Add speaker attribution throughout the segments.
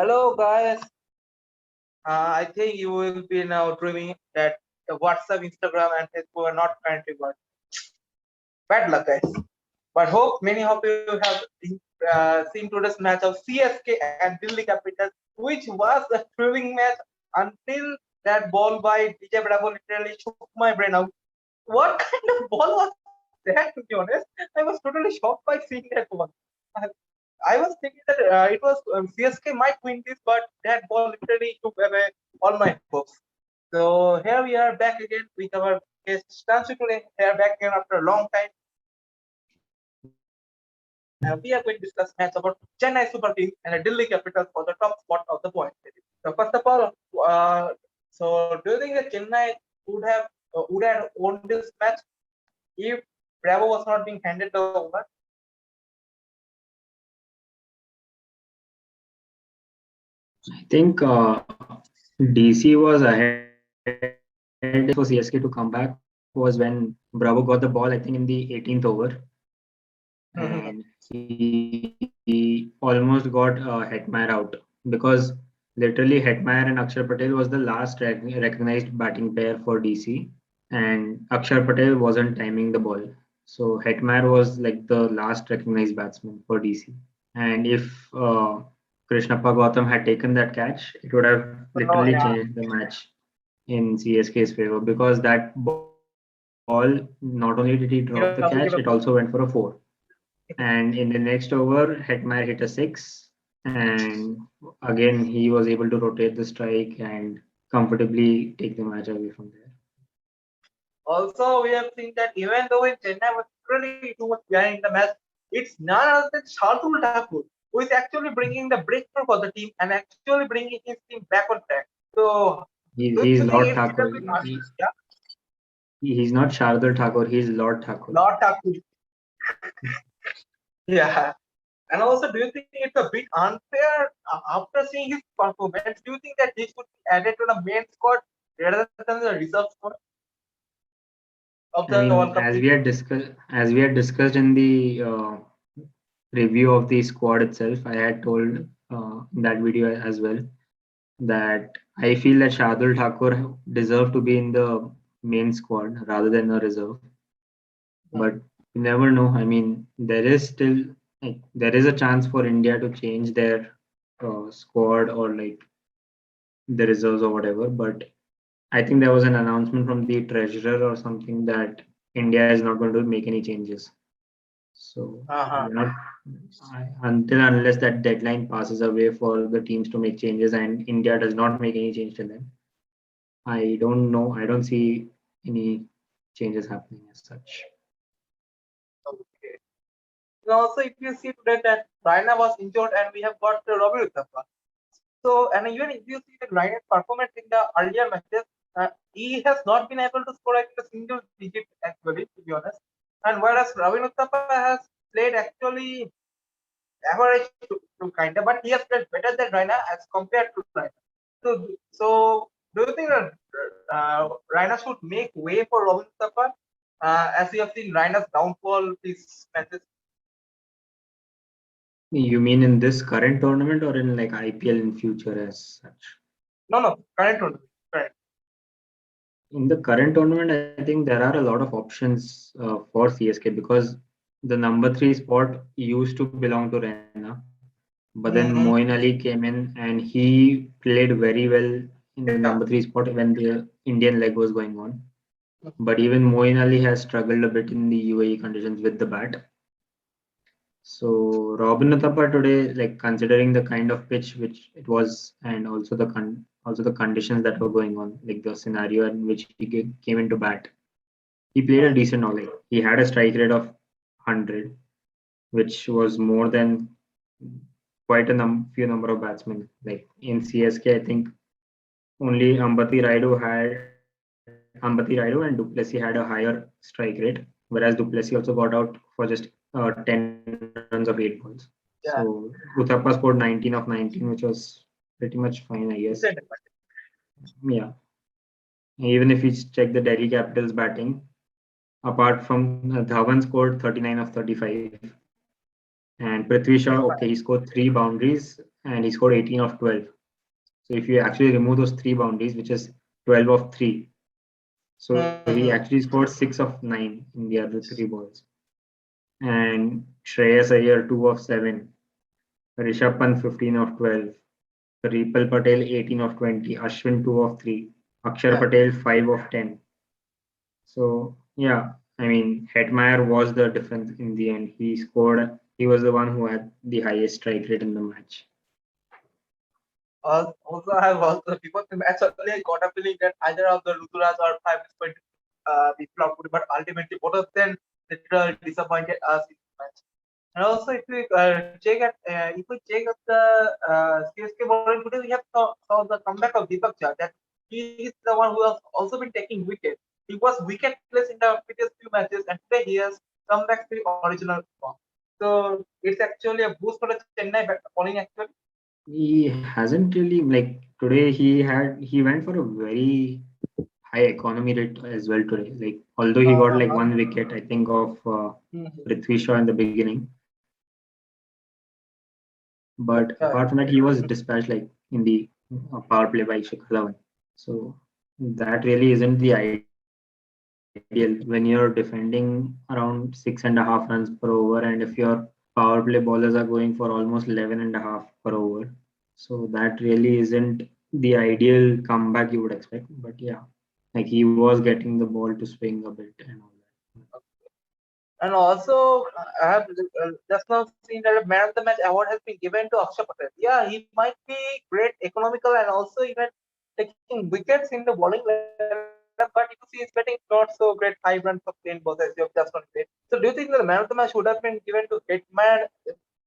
Speaker 1: Hello guys, I think you will be now dreaming that the WhatsApp, Instagram, and Facebook are not currently working. Bad luck, guys. But hope many of you have seen today's match of CSK and Delhi Capitals, which was a thrilling match until that ball by DJ Bravo literally shook my brain out. What kind of ball was that? To be honest, I was totally shocked by seeing that one. I was thinking that it was CSK might win this, but that ball literally took away all my hopes. So here we are back again with our guest Stansu today. We are back again after a long time. We are going to discuss match about Chennai Super Kings and the Delhi Capitals for the top spot of the point. So first of all, so do you think that Chennai would have won this match if Bravo was not being handed over?
Speaker 2: I think DC was ahead for CSK to come back was when Bravo got the ball, I think in the 18th over, and he almost got Hetmeyer out because literally Hetmeyer and Akshar Patel was the last recognized batting pair for DC, and Akshar Patel wasn't timing the ball. So Hetmeyer was like the last recognized batsman for DC. And if Krishnappa Gautam had taken that catch, it would have
Speaker 1: No,
Speaker 2: literally
Speaker 1: yeah.
Speaker 2: changed the match in CSK's favor because that ball, not only did he drop the catch, it also went for a four. And in the next over, Hetmeyer hit a six, and again he was able to rotate the strike and comfortably take the match away from there.
Speaker 1: Also, we have seen that even though in Chennai was really too much behind in the match, it's none other than Shardul Thakur who is actually bringing the breakthrough for the team and actually bringing his team back on track. So, do
Speaker 2: He's
Speaker 1: you think
Speaker 2: Lord
Speaker 1: it
Speaker 2: Thakur.
Speaker 1: will be yeah?
Speaker 2: He's not Shardul Thakur. He's Lord Thakur.
Speaker 1: Lord Thakur. Yeah. And also, do you think it's a bit unfair after seeing his performance? Do you think that he should be added to the main squad rather than the reserve squad of
Speaker 2: I
Speaker 1: the
Speaker 2: mean,
Speaker 1: World Cup team?
Speaker 2: as we had discussed in the review of the squad itself, I had told in that video as well that I feel that Shardul Thakur deserved to be in the main squad rather than a reserve. But you never know. I mean, there is still there is a chance for India to change their squad or like the reserves or whatever. But I think there was an announcement from the treasurer or something that India is not going to make any changes. So
Speaker 1: Uh-huh.
Speaker 2: we're not until unless that deadline passes away for the teams to make changes and India does not make any change to them. I don't know. I don't see any changes happening as such.
Speaker 1: Okay. And also, if you see today that Raina was injured and we have got Robbie Uthappa. So, and even if you see the Raina's performance in the earlier matches, he has not been able to score a single digit actually, to be honest. And whereas Ravin Uthappa has played actually average to kind of, but he has played better than Raina as compared to Raina. So do you think that Raina should make way for Robin Uthappa as we have seen Raina's downfall these matches?
Speaker 2: You mean in this current tournament or in like IPL in future as such?
Speaker 1: No, current tournament. Correct.
Speaker 2: In the current tournament, I think there are a lot of options for CSK because the number three spot used to belong to Raina, but then
Speaker 1: Mm-hmm.
Speaker 2: Moeen Ali came in and he played very well in the number three spot when the Indian leg was going on. But even Moeen Ali has struggled a bit in the UAE conditions with the bat. So Robin Uthappa today, like considering the kind of pitch which it was, and also the conditions that were going on, like the scenario in which he came into bat, he played a decent all. Like he had a strike rate of 100, which was more than quite a few number of batsmen. Like in CSK, I think only Ambati Raidu and Duplessis had a higher strike rate, whereas Duplessis also got out for just 10 runs of 8 balls. So
Speaker 1: Yeah.
Speaker 2: Uthappa scored 19 of 19, which was pretty much fine, I guess. Yeah. Even if you check the Delhi Capitals batting, apart from Dhawan scored 39 of 35, And Prithvi Shaw, okay, he scored 3 boundaries and he scored 18 of 12. So if you actually remove those 3 boundaries, which is 12 of 3, so he actually scored 6 of 9 in the other 3 balls. And Shreyas Iyer 2 of 7, Rishabh Pant 15 of 12, Ripal Patel 18 of 20, Ashwin 2 of 3, Akshar Patel 5 of 10. So yeah, I mean Hetmeyer was the difference in the end. He scored. He was the one who had the highest strike rate in the match.
Speaker 1: Also, I have also before the match only I got a feeling that either of the Ruturas or Five is going to be flopped, but ultimately both of them literally disappointed us in the match. And also, if we check at the CSK bowling today, we have saw the comeback of Deepak Chah. That he is the one who has also been taking wicket. He was wicketless in the previous few matches, and today he has come back to the original form. So it's actually a boost for the Chennai bowling actually.
Speaker 2: He hasn't really like today. He went for a very high economy rate as well today. Like although he got like 1 wicket, I think of Prithvi Shaw in the beginning. But apart from that, he was dispatched like in the power play by Shikhar Dhawan. So that really isn't the ideal when you're defending around 6.5 runs per over, and if your power play bowlers are going for almost 11.5 per over. So that really isn't the ideal comeback you would expect. But yeah, like he was getting the ball to swing a bit and all that.
Speaker 1: And also, I have just now seen that a man of the match award has been given to Akshay Patel. Yeah, he might be great economical and also even taking wickets in the bowling lineup, but if you see he's getting not so great 5 runs of 10 balls as you have just now said. So do you think that the man of the match would have been given to Hitman,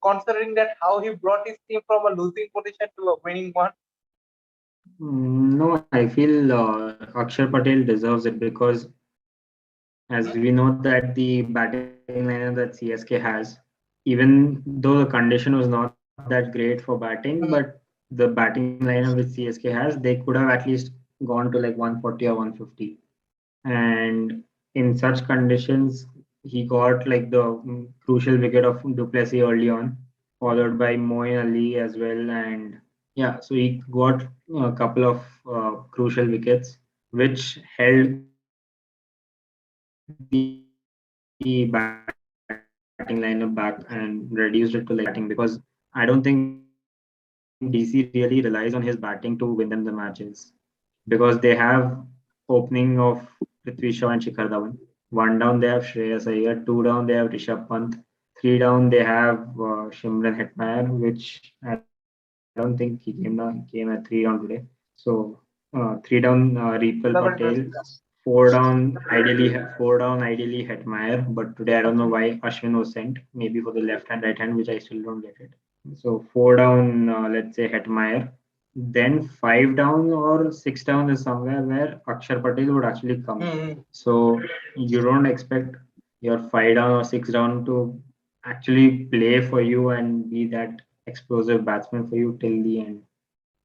Speaker 1: considering that how he brought his team from a losing position to a winning one?
Speaker 2: No, I feel Akshar Patel deserves it because as we know that the batting lineup that CSK has, even though the condition was not that great for batting, but the batting lineup which CSK has, they could have at least gone to like 140 or 150. And in such conditions, he got like the crucial wicket of Duplessis early on, followed by Moeen Ali as well. And yeah, so he got a couple of crucial wickets, which held the batting lineup back and reduced it to like batting because I don't think DC really relies on his batting to win them the matches because they have opening of Prithvi Shaw and Shikhar Dhawan. 1 down they have Shreyas Iyer, 2 down they have Rishabh Pant, 3 down they have Shimran Hetmeyer, which I don't think he came at 3 down today. So 3 down Reepal Patel, four down ideally Hetmeyer, but today I don't know why Ashwin was sent. Maybe for the left hand, right hand, which I still don't get it. So 4 down, let's say Hetmeyer. Then 5 down or 6 down is somewhere where Akshar Patel would actually come. So you don't expect your 5 down or 6 down to actually play for you and be that explosive batsman for you till the end.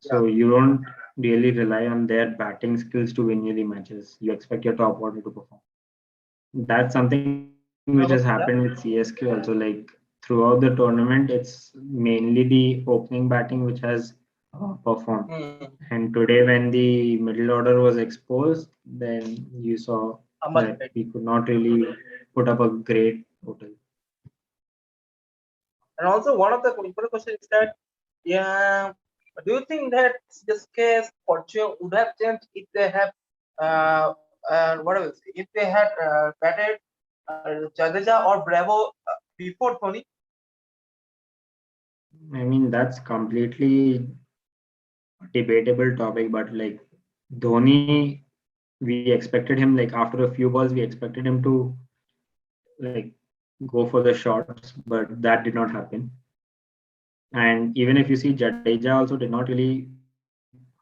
Speaker 2: So you don't really rely on their batting skills to win you the matches. You expect your top order to perform. That's something which has happened with CSK also. Like throughout the tournament, it's mainly the opening batting which has performed. And today, when the middle order was exposed, then you saw that we could not really put up a great total.
Speaker 1: And also, one of the important questions is that, yeah, do you think that this case fortune would have changed if they have, what else? If they had batted Jadeja or Bravo before Dhoni?
Speaker 2: I mean, that's completely debatable topic, but like Dhoni, we expected him like after a few balls, we expected him to like go for the shots, but that did not happen. And even if you see Jadeja also did not really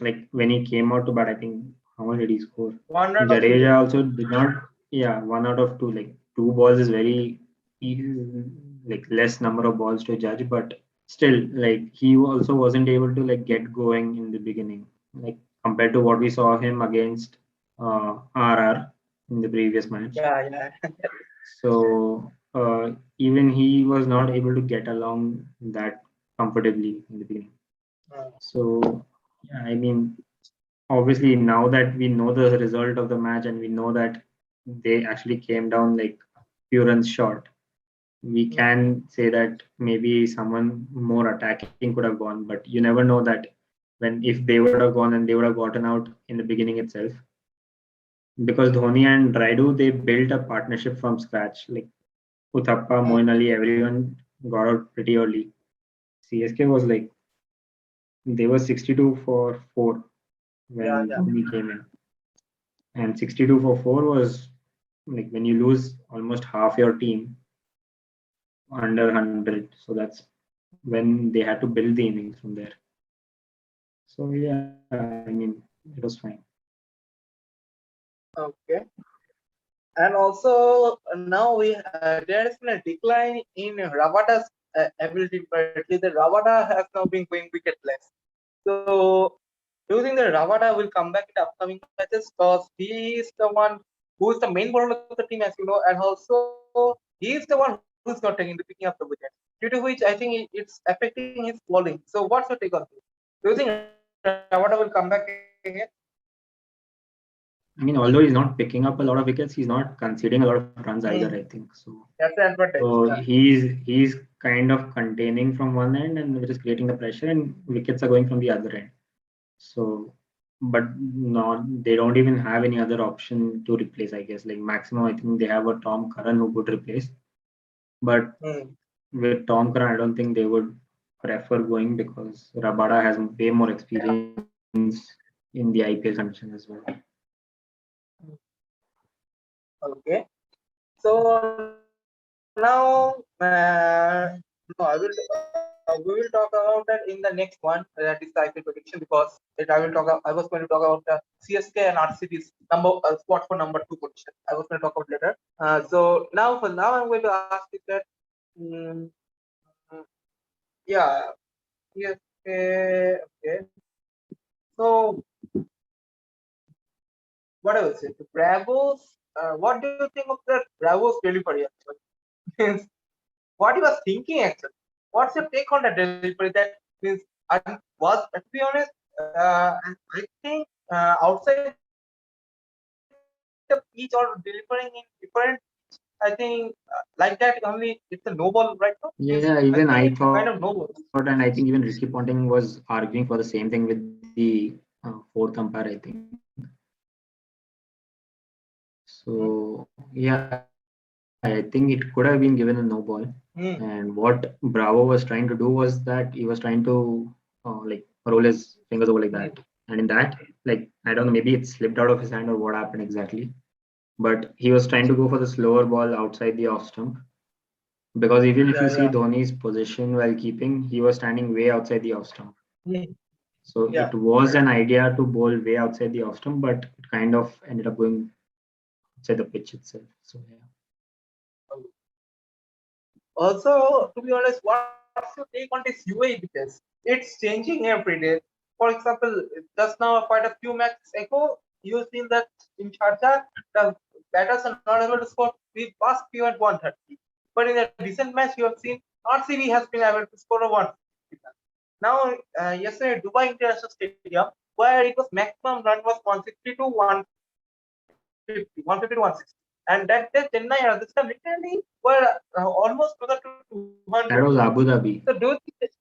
Speaker 2: like when he came out to bat, I think how much did he score? Jadeja also did not, yeah, 1 out of 2. Like 2 balls is very like less number of balls to judge, but still, like he also wasn't able to like get going in the beginning, like compared to what we saw him against RR in the previous match.
Speaker 1: Yeah.
Speaker 2: So even he was not able to get along that comfortably in the beginning. So, yeah, I mean, obviously, now that we know the result of the match and we know that they actually came down like few runs short, we can say that maybe someone more attacking could have gone, but you never know that when if they would have gone and they would have gotten out in the beginning itself. Because Dhoni and Raidu, they built a partnership from scratch. Like Uthappa, Moeen Ali, everyone got out pretty early. CSK was like they were 62 for 4 when Dhoni came in. And 62 for 4 was like when you lose almost half your team under 100. So that's when they had to build the innings from there. So yeah, I mean, it was fine.
Speaker 1: Okay. And also now there has been a decline in Rabada's ability. Currently, the Rabada has now been going wicketless. So do you think that Rabada will come back in the upcoming matches? Because he is the one who is the main bowler of the team, as you know, and also he is the one who is not taking the picking up the wicket. Due to which I think it's affecting his bowling. So what's your take on this? Do you think Rabada will come back again?
Speaker 2: I mean, although he's not picking up a lot of wickets, he's not conceding a lot of runs either, I think.
Speaker 1: That's the advantage.
Speaker 2: So he's kind of containing from one end and which is creating the pressure, and wickets are going from the other end. So, but not they don't even have any other option to replace, I guess. Like maximum, I think they have a Tom Curran who could replace. But with Tom Curran, I don't think they would prefer going because Rabada has way more experience in the IPL conditions as well.
Speaker 1: Okay. So now, no, we will talk about that in the next one. That is the IPL prediction because I was going to talk about the CSK and RCB's spot for number 2 position. I was going to talk about later. So now I'm going to ask you that. Um, yeah. CSK. Okay. So what I will say, the Bravos. What do you think of that Bravos delivery? Actually, what he was thinking actually. What's your take on that delivery? That means was to be honest, I think outside the pitch or delivering in different, I think like that only it's a no ball right now. Means I think it's
Speaker 2: Yeah,
Speaker 1: a kind
Speaker 2: even
Speaker 1: of
Speaker 2: I
Speaker 1: no ball.
Speaker 2: thought, and I think even Ricky Ponting was arguing for the same thing with the fourth umpire, I think. So yeah, I think it could have been given a no ball. And what Bravo was trying to do was that he was trying to like roll his fingers over like that. And in that, like I don't know, maybe it slipped out of his hand or what happened exactly. But he was trying to go for the slower ball outside the off stump. Because even if you see Dhoni's position while keeping, he was standing way outside the off stump. So it was an idea to bowl way outside the off stump, but it kind of ended up going outside the pitch itself. So yeah.
Speaker 1: Also, to be honest, what's your take on this UAE because it's changing every day. For example, just now, quite a few matches ago, you've seen that in Sharjah, the batters are not able to score past P at 130. But in the recent match, you have seen RCB has been able to score a 150. Now, yesterday, Dubai International Stadium, where it was maximum run was 160 to 150, 150 to 160. And that day, Chennai and Rajasthan literally were almost closer to 200.
Speaker 2: That was Abu Dhabi.
Speaker 1: So do you think that,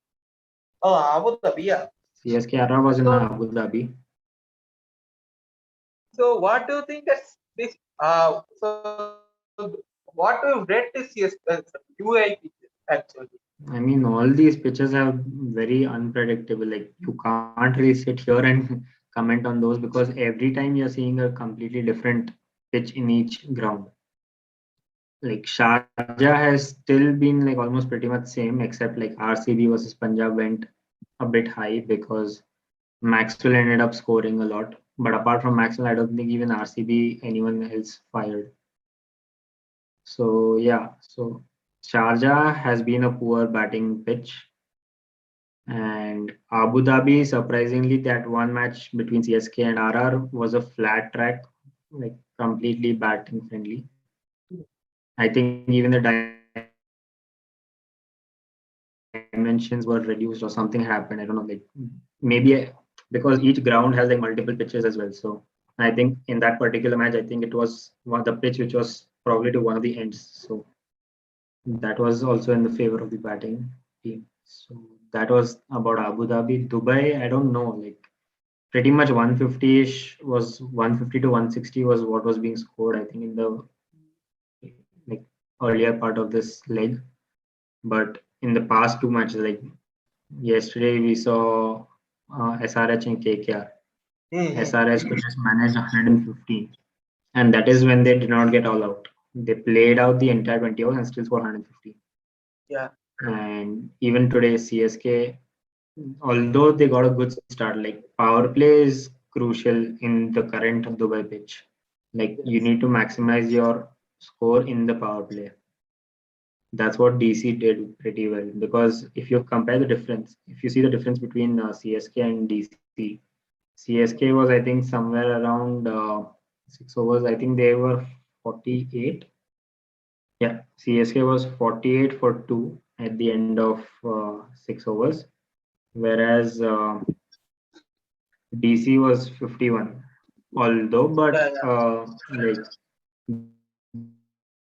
Speaker 1: Abu Dhabi, yeah.
Speaker 2: CSK was in Abu Dhabi.
Speaker 1: So what do you think that this? So what do you rate this UAE actually?
Speaker 2: I mean, all these pitches are very unpredictable. Like you can't really sit here and comment on those because every time you're seeing a completely different pitch in each ground. Like Sharjah has still been like almost pretty much same, except like RCB versus Punjab went a bit high because Maxwell ended up scoring a lot. But apart from Maxwell, I don't think even RCB anyone else fired. So yeah, so Sharjah has been a poor batting pitch. And Abu Dhabi, surprisingly, that one match between CSK and RR was a flat track, like completely batting friendly. I think even the Dynamo dimensions were reduced or something happened. I don't know, like maybe because each ground has like multiple pitches as well. So I think in that particular match, I think it was one of the pitch which was probably to one of the ends. So that was also in the favor of the batting team. So that was about Abu Dhabi. Dubai, I don't know, like pretty much 150-ish was 150 to 160 was what was being scored, I think, in the like earlier part of this leg. But in the past two matches, like yesterday, we saw SRH and KKR. SRH could just manage 115, and that is when they did not get all out. They played out the entire 20 overs and still scored 115.
Speaker 1: Yeah.
Speaker 2: And even today, CSK, although they got a good start, like power play is crucial in the current Dubai pitch. Like you need to maximize your score in the power play. That's what DC did pretty well, because if you compare the difference, if you see the difference between CSK and DC, CSK was, I think, somewhere around 6 overs. I think they were 48. Yeah, CSK was 48 for 2 at the end of 6 overs, whereas DC was 51. Although, but like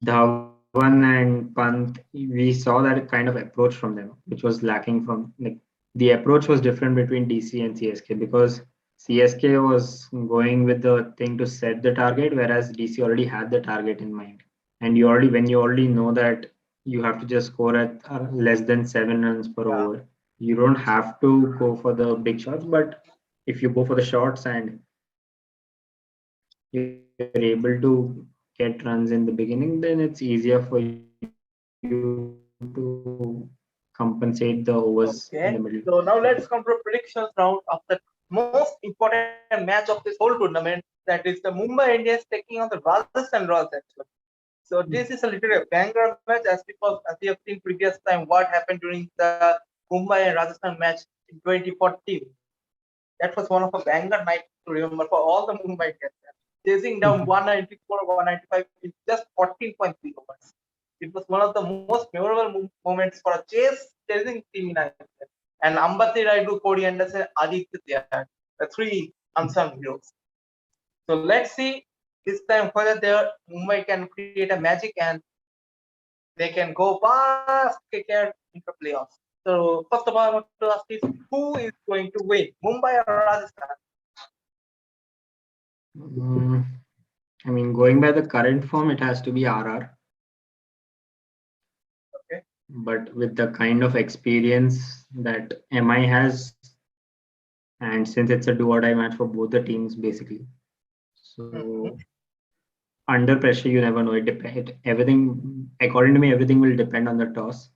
Speaker 2: Dhawan and Pant, we saw that kind of approach from them, which was lacking from like the approach was different between DC and CSK, because CSK was going with the thing to set the target, whereas DC already had the target in mind. And you already, when you already know that you have to just score at less than 7 runs per over, you don't have to go for the big shots. But if you go for the shots and you're able to get runs in the beginning, then it's easier for you to compensate the overs in the middle.
Speaker 1: So now let's come to predictions round of the most important match of this whole tournament. That is the Mumbai Indians taking on the Rajasthan Royals. Actually, so this is a little a banger match, as we have seen previous time what happened during the Mumbai and Rajasthan match in 2014. That was one of a banger night to remember for all the Mumbai Indians. Chasing down 194, 195 in just 14.3 overs. It was one of the most memorable moments for a chasing team in IPL. And Ambati Raidu, Cody Anderson, Aditya, the three unsung heroes. So let's see this time whether Mumbai can create a magic and they can go past KKR into playoffs. So first of all, I want to ask is who is going to win, Mumbai or Rajasthan?
Speaker 2: I mean, going by the current form, it has to be RR.
Speaker 1: Okay.
Speaker 2: But with the kind of experience that MI has, and since it's a do or die match for both the teams, basically. So under pressure, you never know. Everything, according to me, everything will depend on the toss,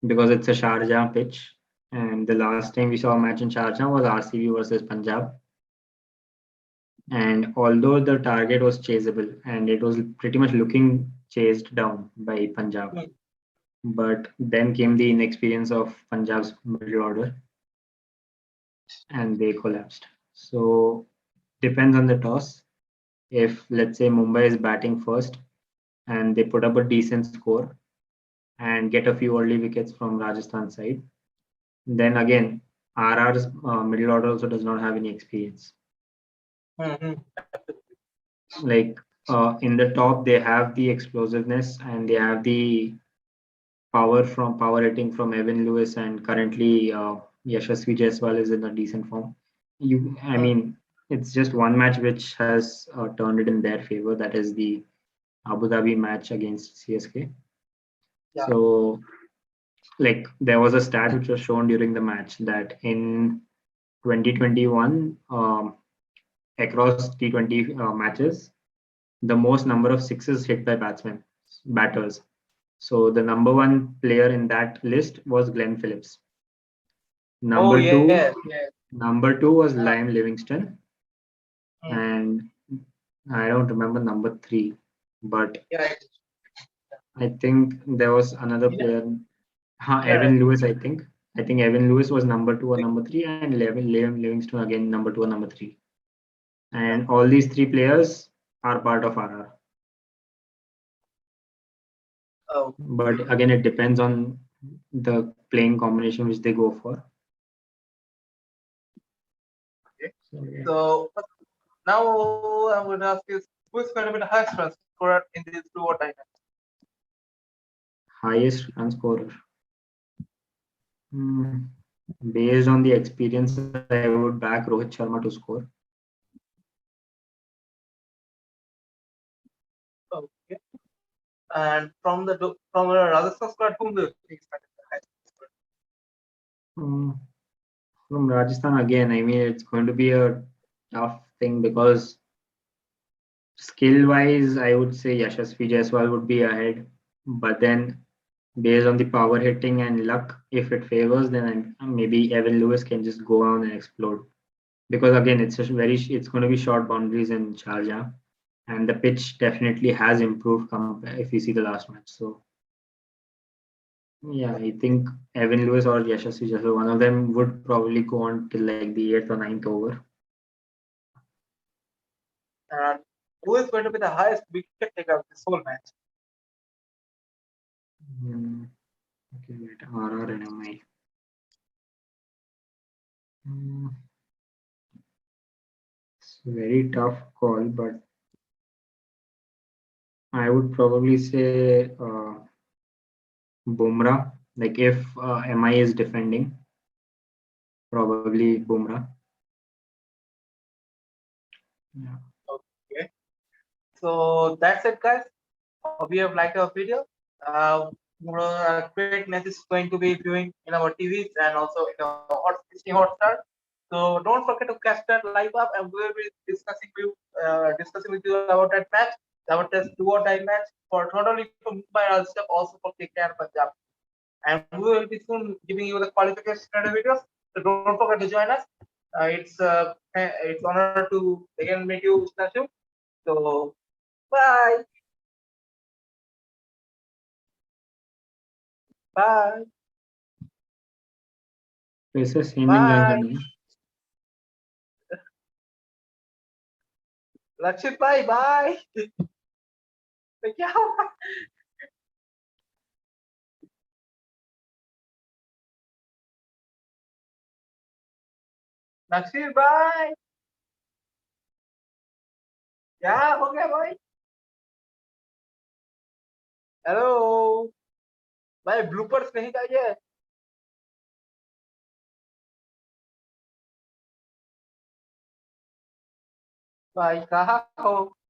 Speaker 2: because it's a Sharjah pitch. And the last time we saw a match in Sharjah was RCB versus Punjab. And although the target was chaseable and it was pretty much looking chased down by Punjab, but then came the inexperience of Punjab's middle order and they collapsed. So depends on the toss. If let's say Mumbai is batting first and they put up a decent score and get a few early wickets from Rajasthan side, then again RR's middle order also does not have any experience. Like in the top, they have the explosiveness and they have the power hitting from Evan Lewis, and currently Yashasvi Jaiswal is in a decent form. I mean, it's just one match which has turned it in their favor. That is the Abu Dhabi match against CSK.
Speaker 1: Yeah.
Speaker 2: So, like, there was a stat which was shown during the match that in 2021, across T20 matches, the most number of sixes hit by batters. So the number one player in that list was Glenn Phillips. Number two was Liam Livingston, and I don't remember number 3, but I think there was another player, Evan Lewis. I think Evan Lewis was number 2 or number 3, and Liam Livingston again number 2 or number 3, and all these 3 players are part of RR. But again, it depends on the playing combination which they go for.
Speaker 1: Okay.
Speaker 2: So, yeah.
Speaker 1: So now I'm going to ask you, who is going to be the highest run scorer in this do or die match?
Speaker 2: Highest run scorer. Based on the experience, I would back Rohit Sharma to score.
Speaker 1: Okay. And from the Rajasthan squad, whom do you think is going to be the highest scorer?
Speaker 2: From Rajasthan again, I mean, it's going to be a tough thing because skill-wise, I would say Yashasvi Jaiswal would be ahead. But then, based on the power hitting and luck, if it favors, then maybe Evan Lewis can just go on and explode. Because again, it's going to be short boundaries in Sharjah, and the pitch definitely has improved if you see the last match. So yeah, I think Evan Lewis or Yashasvi Jaiswal, one of them would probably go on till like the 8th or 9th over.
Speaker 1: And who is going to be the highest wicket taker of this whole match?
Speaker 2: Okay, wait, RR and MI. It's a very tough call, but I would probably say Bumrah. Like if MI is defending, probably Bumrah. Yeah.
Speaker 1: Okay. So that's it, guys. We have liked our video. Great match is going to be viewing in our TVs and also in our Disney Hotstar. So don't forget to catch that live up, and we will be discussing with you about that match, about this do or die match for not only for Mumbai Rajasthan, also for KKR and Punjab. And we will be soon giving you the qualification videos. So don't forget to join us. It's honor to again meet you, Snashu. So bye. Bye.
Speaker 2: वैसे seeming
Speaker 1: Bye.
Speaker 2: करना है.
Speaker 1: Lakshit bhai, bye. क्या हुआ? लक्षित भाई क्या हो गया भाई? हेलो भाई, ब्लूपर्स नहीं चाहिए भाई, कहाँ हो?